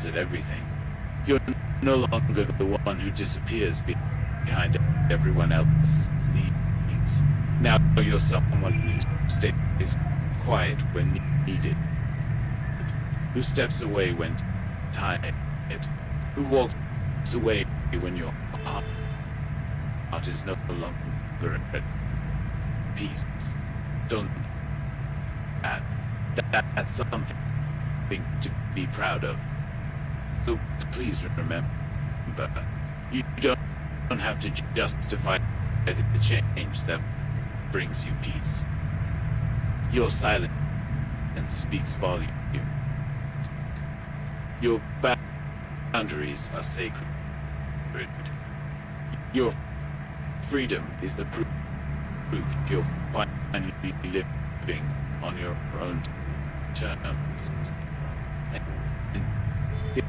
at everything. You're no longer the one who disappears behind everyone else's needs. Now you're someone who stays quiet when needed, who steps away when tired, who walks away when your heart is no longer at peace. Don't that's something to be proud of. So please remember, you don't have to justify the change that brings you peace. Your silence speaks volume. Your boundaries are sacred. Your freedom is the proof you're finally living on your own terms. And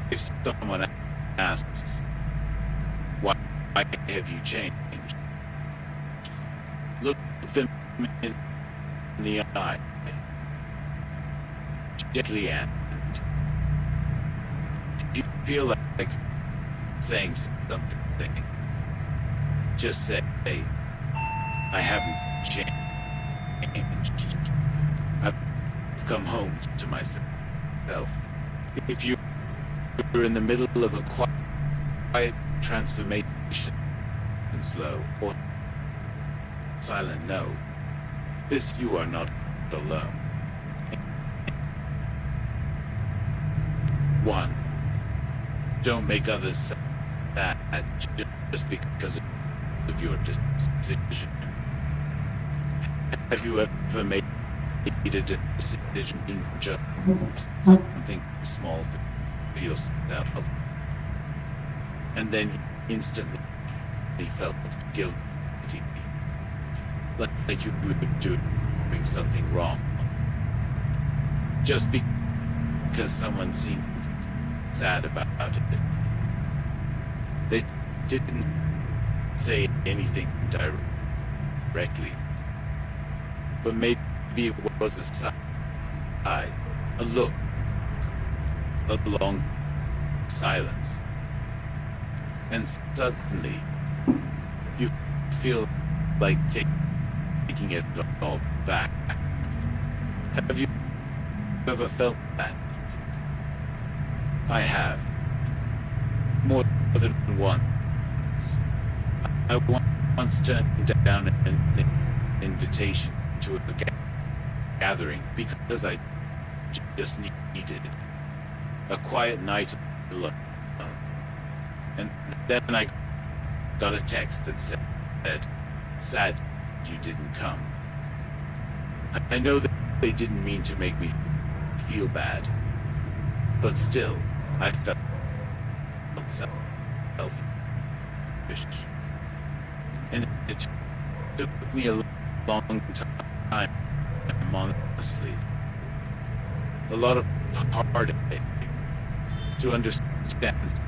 if someone asks, why have you changed? Look them in the eye, gently, and if you feel like saying something, just say, I haven't changed. I've come home to myself. If you're in the middle of a quiet transformation, and slow or silent, no, this you are not alone. 1. Don't make others sad just because of your decision. Have you ever made a decision just something small for yourself, and then instantly felt guilty, like you were doing something wrong, just because someone seemed sad about it? They didn't say anything directly, but maybe it was a sigh, a look, a long silence, and suddenly you feel like taking it all back. Have you ever felt that? I have, more than once. I once turned down an invitation to a gathering because I just needed a quiet night alone. And then I got a text that said, sad you didn't come. I know that they didn't mean to make me feel bad, but still, I felt selfish. And it took me a long time, honestly. A lot of heartache to understand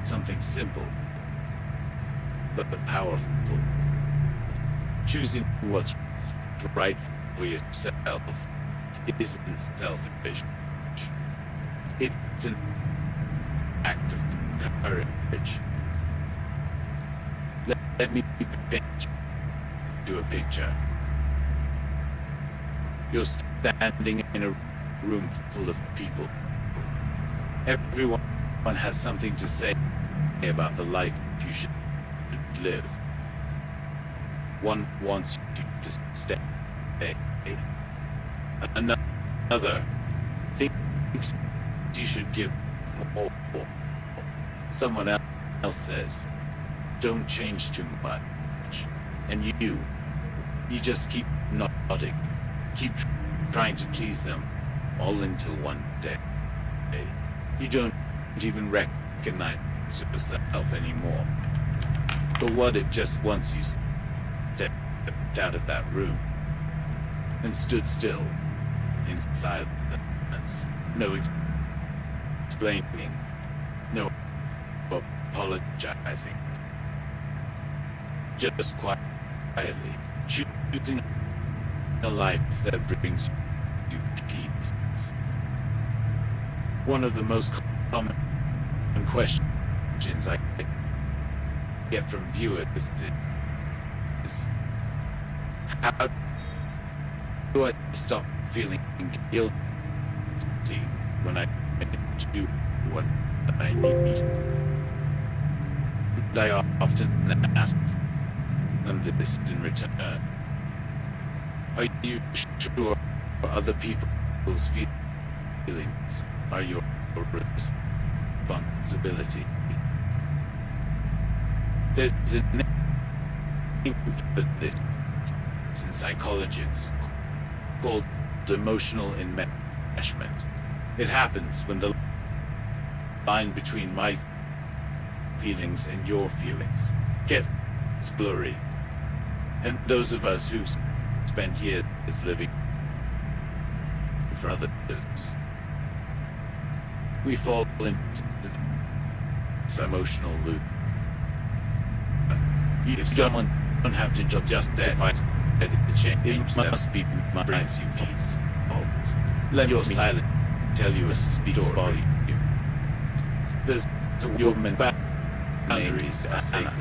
something simple, but powerful. Choosing what's right for yourself isn't selfish. It's an act of courage. Let me paint you a picture. You're standing in a room full of people. Everyone has something to say about the life you should live. One wants you to stay. Another thinks you should give more. Someone else says, don't change too much. And you just keep nodding, keep trying to please them, all until one day you don't even recognize yourself anymore. But what if just once you stepped out of that room and stood still in silence, no explaining, no apologizing, just quietly choosing a life that brings you peace. One of the most common questions I get from viewers is how do I stop feeling guilty when I do what I need? And I often ask them this in return. Are you sure other people's feelings are your responsibility? There's a name for this in psychology. It's called emotional enmeshment. It happens when the line between my feelings and your feelings gets blurry. And those of us who spend years living for others, we fall into this emotional loop. If someone don't have to justify the change, it must be my brings you peace. Oh, let your silence tell you a story. There's a woman boundaries are sacred,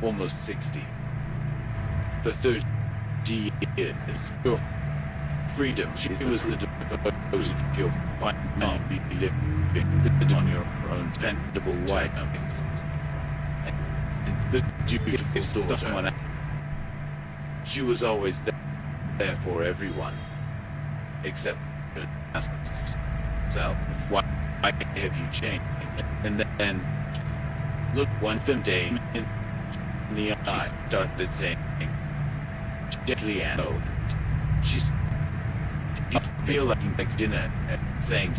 almost 60. For 30 years, your freedom, she was the devoted you'll finally living on your own dependable wife. And the beautiful daughter, she was always there for everyone, except herself. Why have you changed? And then, look, one day in the eye, she started saying, gently and she feel like next dinner and saying